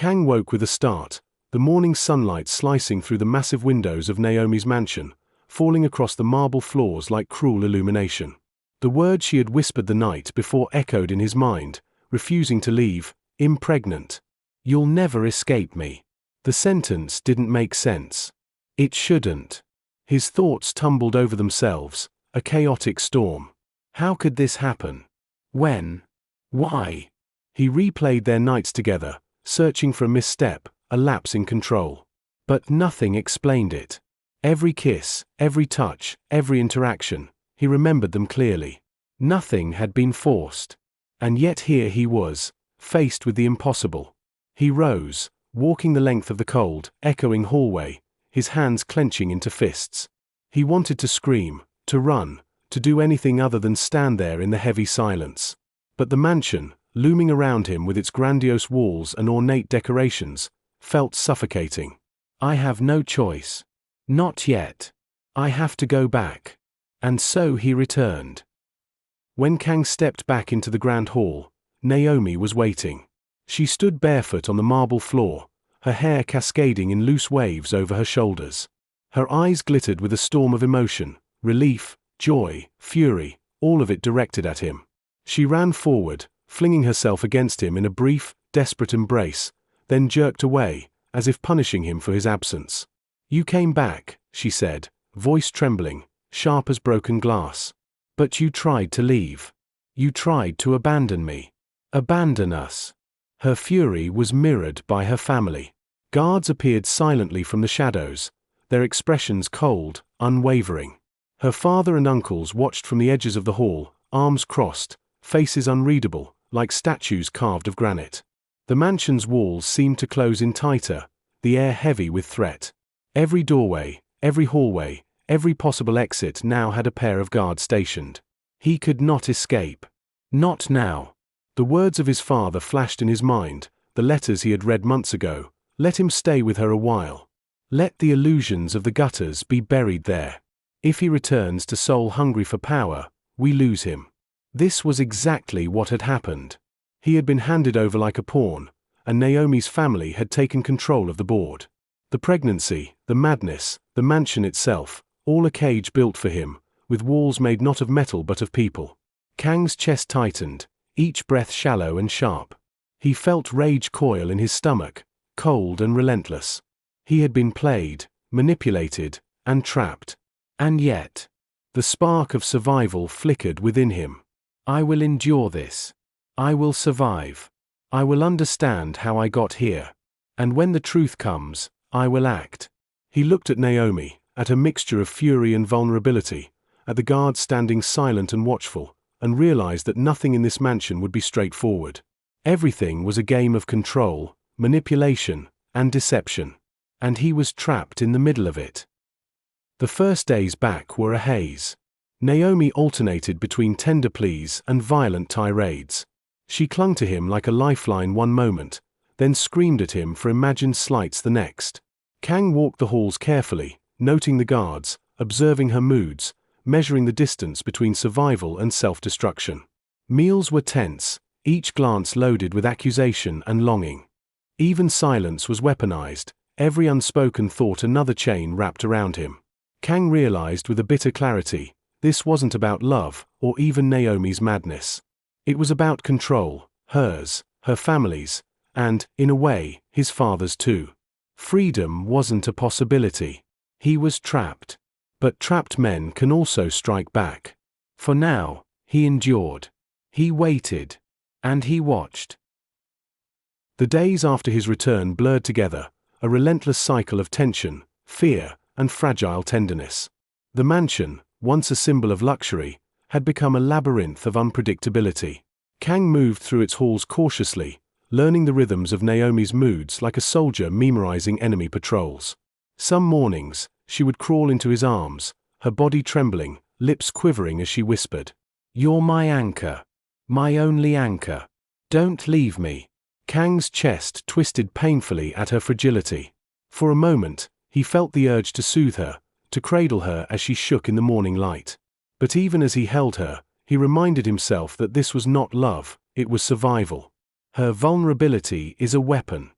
Kang woke with a start, the morning sunlight slicing through the massive windows of Naomi's mansion, falling across the marble floors like cruel illumination. The words she had whispered the night before echoed in his mind, refusing to leave, impregnant. "You'll never escape me." The sentence didn't make sense. It shouldn't. His thoughts tumbled over themselves, a chaotic storm. How could this happen? When? Why? He replayed their nights together, searching for a misstep, a lapse in control. But nothing explained it. Every kiss, every touch, every interaction, he remembered them clearly. Nothing had been forced. And yet here he was, faced with the impossible. He rose, walking the length of the cold, echoing hallway, his hands clenching into fists. He wanted to scream, to run, to do anything other than stand there in the heavy silence. But the mansion, looming around him with its grandiose walls and ornate decorations, felt suffocating. "I have no choice. Not yet. I have to go back." And so he returned. When Kang stepped back into the grand hall, Naomi was waiting. She stood barefoot on the marble floor, her hair cascading in loose waves over her shoulders. Her eyes glittered with a storm of emotion, relief, joy, fury, all of it directed at him. She ran forward, flinging herself against him in a brief, desperate embrace, then jerked away, as if punishing him for his absence. "You came back," she said, voice trembling, sharp as broken glass. "But you tried to leave. You tried to abandon me. Abandon us." Her fury was mirrored by her family. Guards appeared silently from the shadows, their expressions cold, unwavering. Her father and uncles watched from the edges of the hall, arms crossed, faces unreadable, like statues carved of granite. The mansion's walls seemed to close in tighter, the air heavy with threat. Every doorway, every hallway, every possible exit now had a pair of guards stationed. He could not escape. Not now. The words of his father flashed in his mind, the letters he had read months ago. Let him stay with her a while. Let the illusions of the gutters be buried there. If he returns to soul hungry for power, we lose him. This was exactly what had happened. He had been handed over like a pawn, and Naomi's family had taken control of the board. The pregnancy, the madness, the mansion itself, all a cage built for him, with walls made not of metal but of people. Kang's chest tightened, each breath shallow and sharp. He felt rage coil in his stomach, cold and relentless. He had been played, manipulated, and trapped. And yet, the spark of survival flickered within him. "I will endure this. I will survive. I will understand how I got here. And when the truth comes, I will act." He looked at Naomi, at a mixture of fury and vulnerability, at the guards standing silent and watchful, and realized that nothing in this mansion would be straightforward. Everything was a game of control, manipulation, and deception. And he was trapped in the middle of it. The first days back were a haze. Naomi alternated between tender pleas and violent tirades. She clung to him like a lifeline one moment, then screamed at him for imagined slights the next. Kang walked the halls carefully, noting the guards, observing her moods, measuring the distance between survival and self-destruction. Meals were tense, each glance loaded with accusation and longing. Even silence was weaponized, every unspoken thought another chain wrapped around him. Kang realized with a bitter clarity, this wasn't about love, or even Naomi's madness. It was about control, hers, her family's, and, in a way, his father's too. Freedom wasn't a possibility. He was trapped. But trapped men can also strike back. For now, he endured. He waited. And he watched. The days after his return blurred together, a relentless cycle of tension, fear, and fragile tenderness. The mansion, once a symbol of luxury, had become a labyrinth of unpredictability. Kang moved through its halls cautiously, learning the rhythms of Naomi's moods like a soldier memorizing enemy patrols. Some mornings, she would crawl into his arms, her body trembling, lips quivering as she whispered, "You're my anchor. My only anchor. Don't leave me." Kang's chest twisted painfully at her fragility. For a moment, he felt the urge to soothe her, to cradle her as she shook in the morning light. But even as he held her, he reminded himself that this was not love, it was survival. Her vulnerability is a weapon.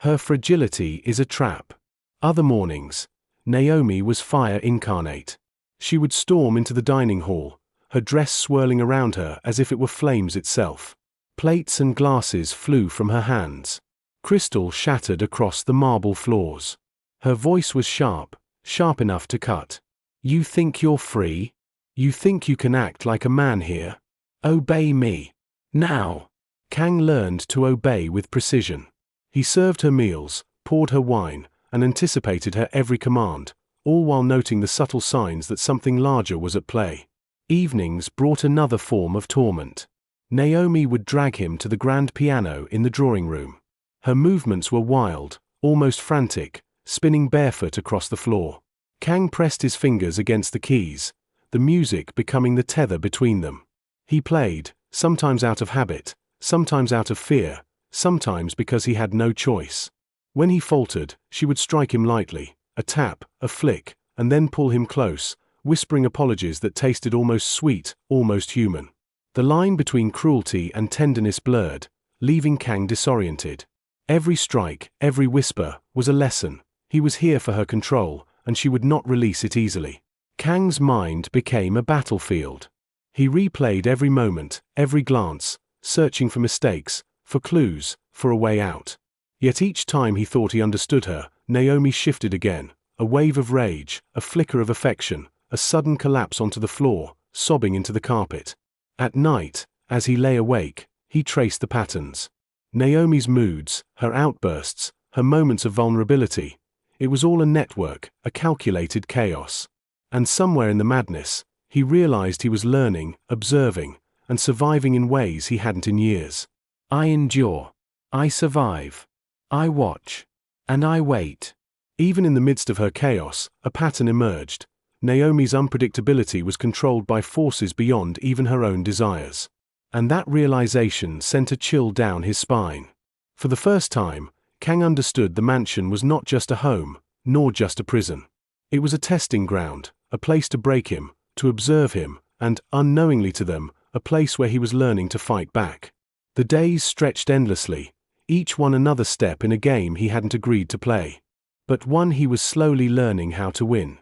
Her fragility is a trap. Other mornings, Naomi was fire incarnate. She would storm into the dining hall, her dress swirling around her as if it were flames itself. Plates and glasses flew from her hands. Crystal shattered across the marble floors. Her voice was sharp, sharp enough to cut. You think you're free? You think you can act like a man here? Obey me. Now. Kang learned to obey with precision. He served her meals, poured her wine, and anticipated her every command, all while noting the subtle signs that something larger was at play. Evenings brought another form of torment. Naomi would drag him to the grand piano in the drawing room. Her movements were wild, almost frantic, spinning barefoot across the floor. Kang pressed his fingers against the keys, the music becoming the tether between them. He played, sometimes out of habit, sometimes out of fear, sometimes because he had no choice. When he faltered, she would strike him lightly, a tap, a flick, and then pull him close, whispering apologies that tasted almost sweet, almost human. The line between cruelty and tenderness blurred, leaving Kang disoriented. Every strike, every whisper, was a lesson. He was here for her control, and she would not release it easily. Kang's mind became a battlefield. He replayed every moment, every glance, searching for mistakes, for clues, for a way out. Yet each time he thought he understood her, Naomi shifted again, a wave of rage, a flicker of affection, a sudden collapse onto the floor, sobbing into the carpet. At night, as he lay awake, he traced the patterns. Naomi's moods, her outbursts, her moments of vulnerability. It was all a network, a calculated chaos. And somewhere in the madness, he realized he was learning, observing, and surviving in ways he hadn't in years. I endure. I survive. I watch. And I wait. Even in the midst of her chaos, a pattern emerged. Naomi's unpredictability was controlled by forces beyond even her own desires. And that realization sent a chill down his spine. For the first time, Kang understood the mansion was not just a home, nor just a prison. It was a testing ground, a place to break him, to observe him, and, unknowingly to them, a place where he was learning to fight back. The days stretched endlessly, each one another step in a game he hadn't agreed to play. But one he was slowly learning how to win.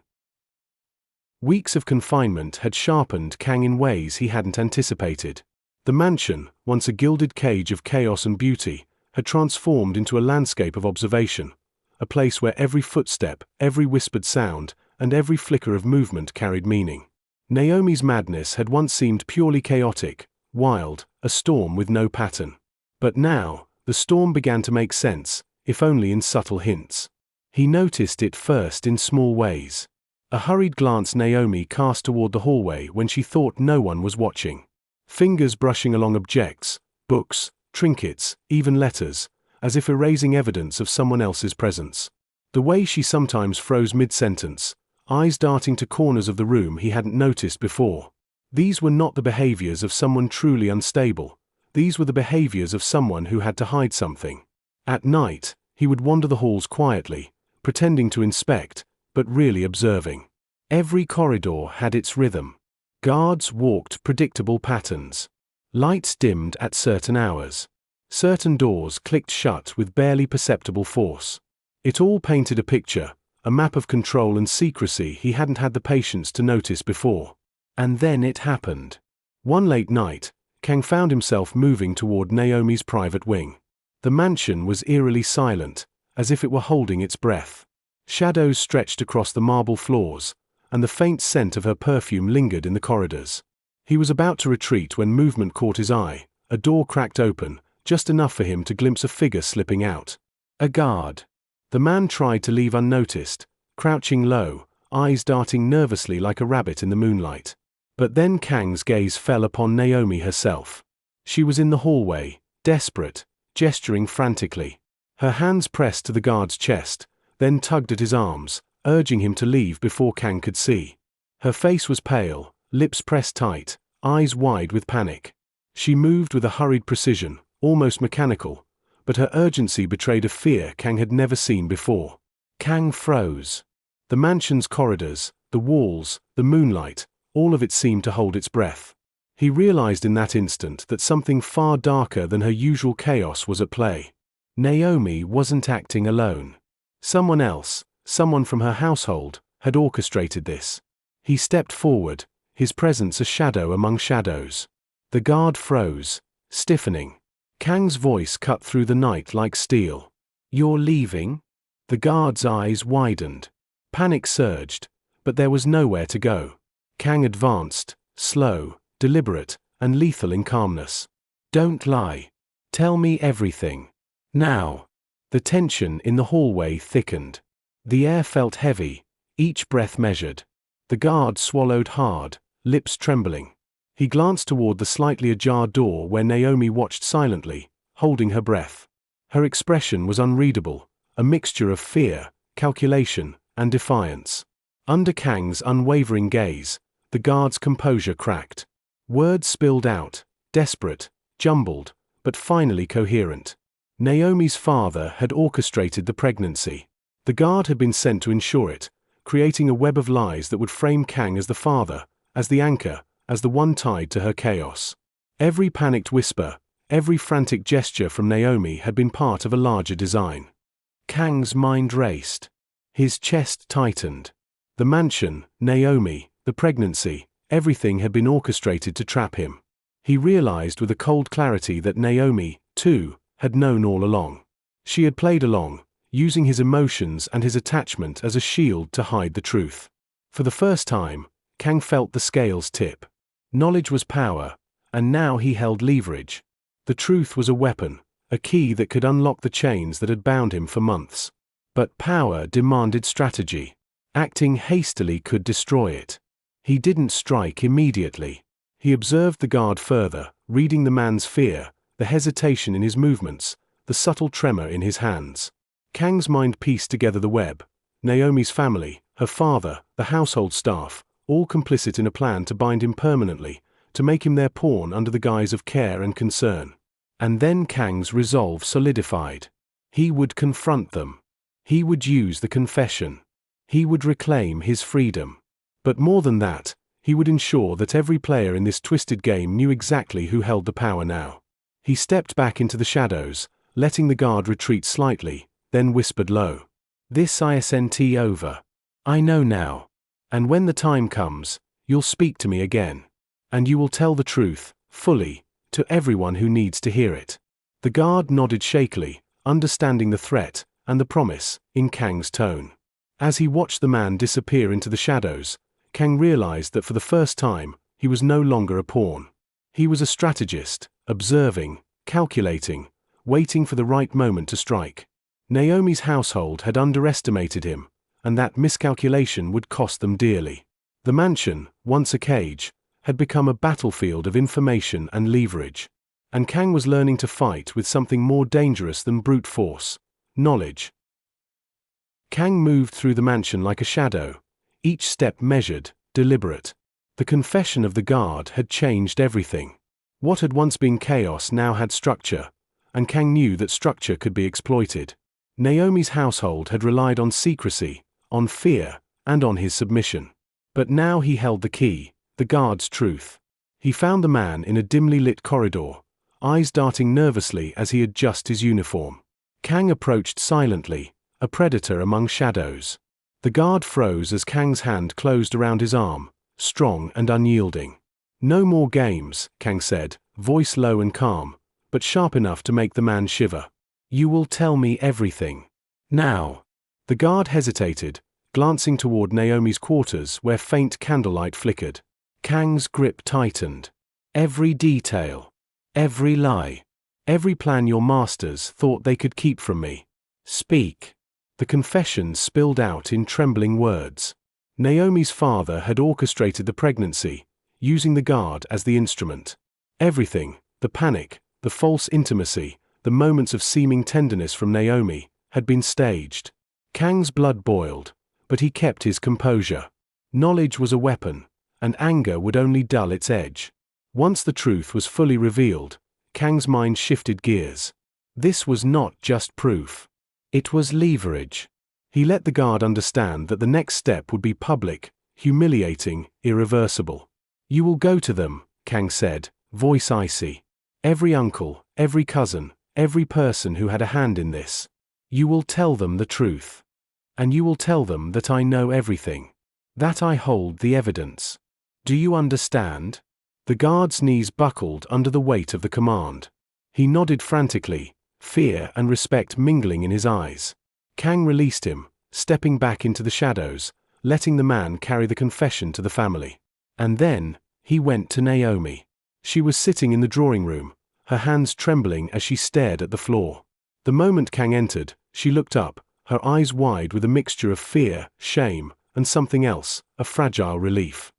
Weeks of confinement had sharpened Kang in ways he hadn't anticipated. The mansion, once a gilded cage of chaos and beauty, had transformed into a landscape of observation, a place where every footstep, every whispered sound, and every flicker of movement carried meaning. Naomi's madness had once seemed purely chaotic, wild, a storm with no pattern. But now, the storm began to make sense, if only in subtle hints. He noticed it first in small ways. A hurried glance Naomi cast toward the hallway when she thought no one was watching. Fingers brushing along objects, books, trinkets, even letters, as if erasing evidence of someone else's presence. The way she sometimes froze mid-sentence, eyes darting to corners of the room he hadn't noticed before. These were not the behaviors of someone truly unstable. These were the behaviors of someone who had to hide something. At night, he would wander the halls quietly, pretending to inspect, but really observing. Every corridor had its rhythm. Guards walked predictable patterns. Lights dimmed at certain hours. Certain doors clicked shut with barely perceptible force. It all painted a picture, a map of control and secrecy he hadn't had the patience to notice before. And then it happened. One late night, Kang found himself moving toward Naomi's private wing. The mansion was eerily silent, as if it were holding its breath. Shadows stretched across the marble floors, and the faint scent of her perfume lingered in the corridors. He was about to retreat when movement caught his eye. A door cracked open, just enough for him to glimpse a figure slipping out. A guard. The man tried to leave unnoticed, crouching low, eyes darting nervously like a rabbit in the moonlight. But then Kang's gaze fell upon Naomi herself. She was in the hallway, desperate, gesturing frantically. Her hands pressed to the guard's chest, then tugged at his arms, urging him to leave before Kang could see. Her face was pale, lips pressed tight, eyes wide with panic. She moved with a hurried precision, almost mechanical, but her urgency betrayed a fear Kang had never seen before. Kang froze. The mansion's corridors, the walls, the moonlight, all of it seemed to hold its breath. He realized in that instant that something far darker than her usual chaos was at play. Naomi wasn't acting alone. Someone else, someone from her household, had orchestrated this. He stepped forward, his presence a shadow among shadows. The guard froze, stiffening. Kang's voice cut through the night like steel. "You're leaving?" The guard's eyes widened. Panic surged, but there was nowhere to go. Kang advanced, slow, deliberate, and lethal in calmness. "Don't lie. Tell me everything. Now." The tension in the hallway thickened. The air felt heavy, each breath measured. The guard swallowed hard, lips trembling. He glanced toward the slightly ajar door where Naomi watched silently, holding her breath. Her expression was unreadable, a mixture of fear, calculation, and defiance. Under Kang's unwavering gaze, the guard's composure cracked. Words spilled out, desperate, jumbled, but finally coherent. Naomi's father had orchestrated the pregnancy. The guard had been sent to ensure it, creating a web of lies that would frame Kang as the father, as the anchor, as the one tied to her chaos. Every panicked whisper, every frantic gesture from Naomi had been part of a larger design. Kang's mind raced. His chest tightened. The mansion, Naomi, the pregnancy, everything had been orchestrated to trap him. He realized with a cold clarity that Naomi, too, had known all along. She had played along, using his emotions and his attachment as a shield to hide the truth. For the first time, Kang felt the scales tip. Knowledge was power, and now he held leverage. The truth was a weapon, a key that could unlock the chains that had bound him for months. But power demanded strategy. Acting hastily could destroy it. He didn't strike immediately. He observed the guard further, reading the man's fear, the hesitation in his movements, the subtle tremor in his hands. Kang's mind pieced together the web. Naomi's family, her father, the household staff, all complicit in a plan to bind him permanently, to make him their pawn under the guise of care and concern. And then Kang's resolve solidified. He would confront them. He would use the confession. He would reclaim his freedom. But more than that, he would ensure that every player in this twisted game knew exactly who held the power now. He stepped back into the shadows, letting the guard retreat slightly, then whispered low. "This isn't over. I know now. And when the time comes, you'll speak to me again. And you will tell the truth, fully, to everyone who needs to hear it." The guard nodded shakily, understanding the threat and the promise in Kang's tone. As he watched the man disappear into the shadows, Kang realized that for the first time, he was no longer a pawn. He was a strategist, observing, calculating, waiting for the right moment to strike. Naomi's household had underestimated him, and that miscalculation would cost them dearly. The mansion, once a cage, had become a battlefield of information and leverage. And Kang was learning to fight with something more dangerous than brute force: knowledge. Kang moved through the mansion like a shadow, each step measured, deliberate. The confession of the guard had changed everything. What had once been chaos now had structure, and Kang knew that structure could be exploited. Naomi's household had relied on secrecy, on fear, and on his submission. But now he held the key, the guard's truth. He found the man in a dimly lit corridor, eyes darting nervously as he adjusted his uniform. Kang approached silently, a predator among shadows. The guard froze as Kang's hand closed around his arm, strong and unyielding. "No more games," Kang said, voice low and calm, but sharp enough to make the man shiver. "You will tell me everything. Now." The guard hesitated, glancing toward Naomi's quarters where faint candlelight flickered. Kang's grip tightened. "Every detail. Every lie. Every plan your masters thought they could keep from me. Speak." The confession spilled out in trembling words. Naomi's father had orchestrated the pregnancy, using the guard as the instrument. Everything, the panic, the false intimacy, the moments of seeming tenderness from Naomi, had been staged. Kang's blood boiled, but he kept his composure. Knowledge was a weapon, and anger would only dull its edge. Once the truth was fully revealed, Kang's mind shifted gears. This was not just proof. It was leverage. He let the guard understand that the next step would be public, humiliating, irreversible. "You will go to them," Kang said, voice icy. "Every uncle, every cousin, every person who had a hand in this. You will tell them the truth. And you will tell them that I know everything. That I hold the evidence. Do you understand? The guard's knees buckled under the weight of the command. He nodded frantically, fear and respect mingling in his eyes. Kang released him, stepping back into the shadows, letting the man carry the confession to the family. And then, he went to Naomi. She was sitting in the drawing room, her hands trembling as she stared at the floor. The moment Kang entered, she looked up, her eyes wide with a mixture of fear, shame, and something else, a fragile relief.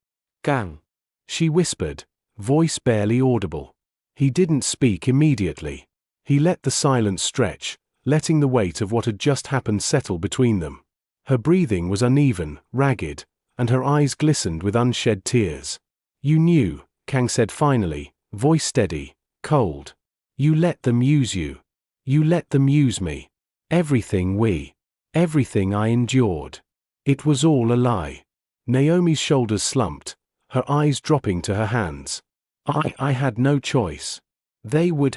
Kang, she whispered, voice barely audible. He didn't speak immediately. He let the silence stretch, letting the weight of what had just happened settle between them. Her breathing was uneven, ragged, and her eyes glistened with unshed tears. You knew, Kang said finally, voice steady, cold. You let them use you. You let them use me. Everything I endured. It was all a lie. Naomi's shoulders slumped, her eyes dropping to her hands. I had no choice. They would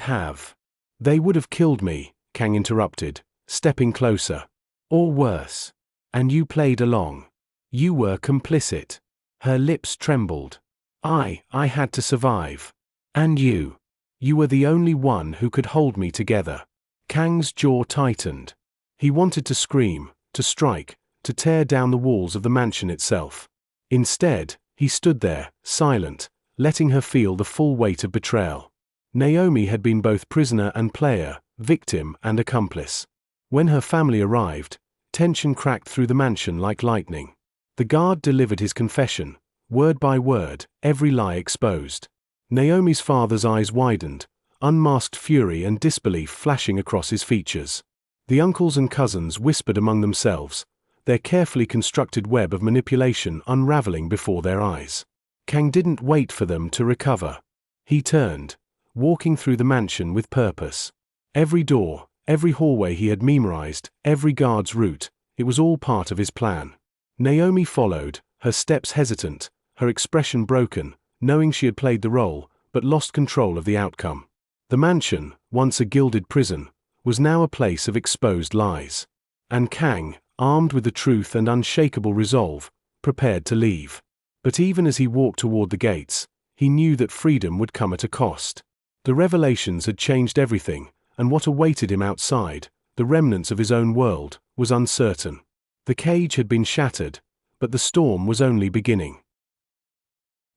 have killed me, Kang interrupted, stepping closer. Or worse. And you played along. You were complicit. Her lips trembled. I had to survive. And you were the only one who could hold me together. Kang's jaw tightened. He wanted to scream, to strike, to tear down the walls of the mansion itself. Instead, he stood there, silent, letting her feel the full weight of betrayal. Naomi had been both prisoner and player, victim and accomplice. When her family arrived, tension cracked through the mansion like lightning. The guard delivered his confession, word by word, every lie exposed. Naomi's father's eyes widened, unmasked fury and disbelief flashing across his features. The uncles and cousins whispered among themselves, their carefully constructed web of manipulation unraveling before their eyes. Kang didn't wait for them to recover. He turned, walking through the mansion with purpose. Every door, every hallway he had memorized, every guard's route, it was all part of his plan. Naomi followed, her steps hesitant, her expression broken, knowing she had played the role, but lost control of the outcome. The mansion, once a gilded prison, was now a place of exposed lies. And Kang, armed with the truth and unshakable resolve, prepared to leave. But even as he walked toward the gates, he knew that freedom would come at a cost. The revelations had changed everything, and what awaited him outside, the remnants of his own world, was uncertain. The cage had been shattered, but the storm was only beginning.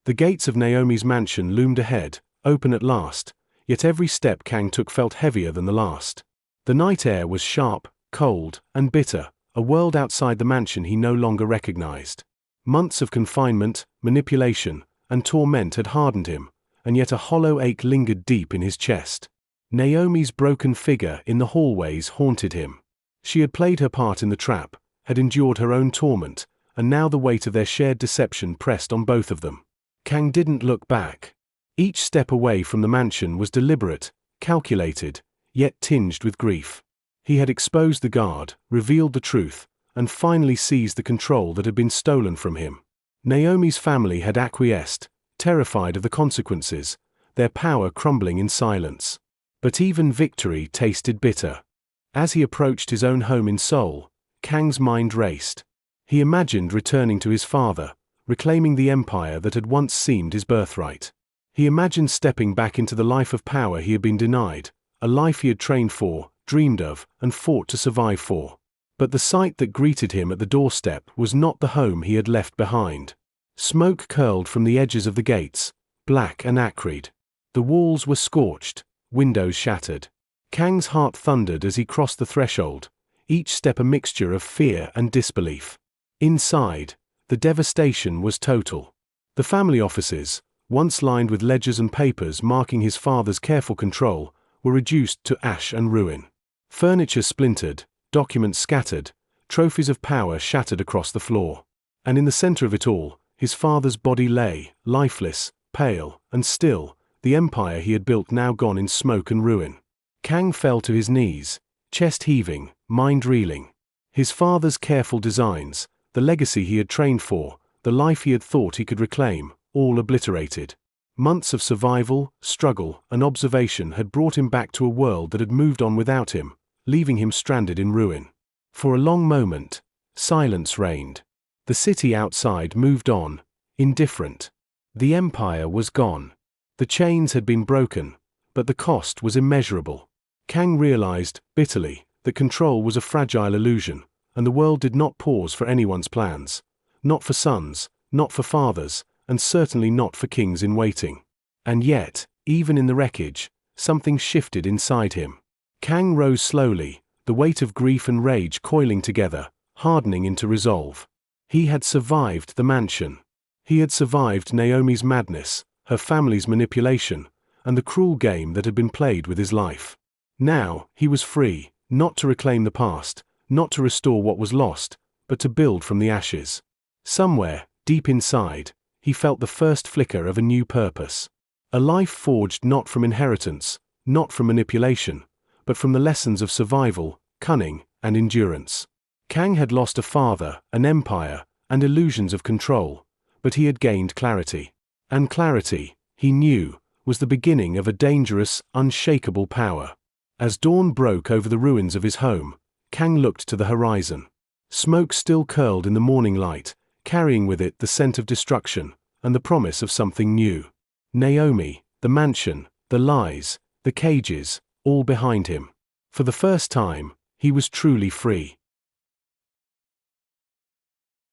The gates of Naomi's mansion loomed ahead, open at last, yet every step Kang took felt heavier than the last. The night air was sharp, cold, and bitter, a world outside the mansion he no longer recognized. Months of confinement, manipulation, and torment had hardened him, and yet a hollow ache lingered deep in his chest. Naomi's broken figure in the hallways haunted him. She had played her part in the trap, had endured her own torment, and now the weight of their shared deception pressed on both of them. Kang didn't look back. Each step away from the mansion was deliberate, calculated, yet tinged with grief. He had exposed the guard, revealed the truth, and finally seized the control that had been stolen from him. Naomi's family had acquiesced, terrified of the consequences, their power crumbling in silence. But even victory tasted bitter. As he approached his own home in Seoul, Kang's mind raced. He imagined returning to his father, reclaiming the empire that had once seemed his birthright. He imagined stepping back into the life of power he had been denied, a life he had trained for, dreamed of, and fought to survive for. But the sight that greeted him at the doorstep was not the home he had left behind. Smoke curled from the edges of the gates, black and acrid. The walls were scorched, windows shattered. Kang's heart thundered as he crossed the threshold, each step a mixture of fear and disbelief. Inside, the devastation was total. The family offices, once lined with ledgers and papers marking his father's careful control, were reduced to ash and ruin. Furniture splintered, documents scattered, trophies of power shattered across the floor. And in the center of it all, his father's body lay, lifeless, pale, and still, the empire he had built now gone in smoke and ruin. Kang fell to his knees, chest heaving, mind reeling. His father's careful designs, the legacy he had trained for, the life he had thought he could reclaim, all obliterated. Months of survival, struggle, and observation had brought him back to a world that had moved on without him, leaving him stranded in ruin. For a long moment, silence reigned. The city outside moved on, indifferent. The empire was gone. The chains had been broken, but the cost was immeasurable. Kang realized, bitterly, that control was a fragile illusion, and the world did not pause for anyone's plans. Not for sons, not for fathers, and certainly not for kings in waiting. And yet, even in the wreckage, something shifted inside him. Kang rose slowly, the weight of grief and rage coiling together, hardening into resolve. He had survived the mansion. He had survived Naomi's madness, her family's manipulation, and the cruel game that had been played with his life. Now, he was free, not to reclaim the past, not to restore what was lost, but to build from the ashes. Somewhere, deep inside, he felt the first flicker of a new purpose. A life forged not from inheritance, not from manipulation, but from the lessons of survival, cunning, and endurance. Kang had lost a father, an empire, and illusions of control, but he had gained clarity. And clarity, he knew, was the beginning of a dangerous, unshakable power. As dawn broke over the ruins of his home, Kang looked to the horizon. Smoke still curled in the morning light, carrying with it the scent of destruction, and the promise of something new. Naomi, the mansion, the lies, the cages, all behind him. For the first time, he was truly free.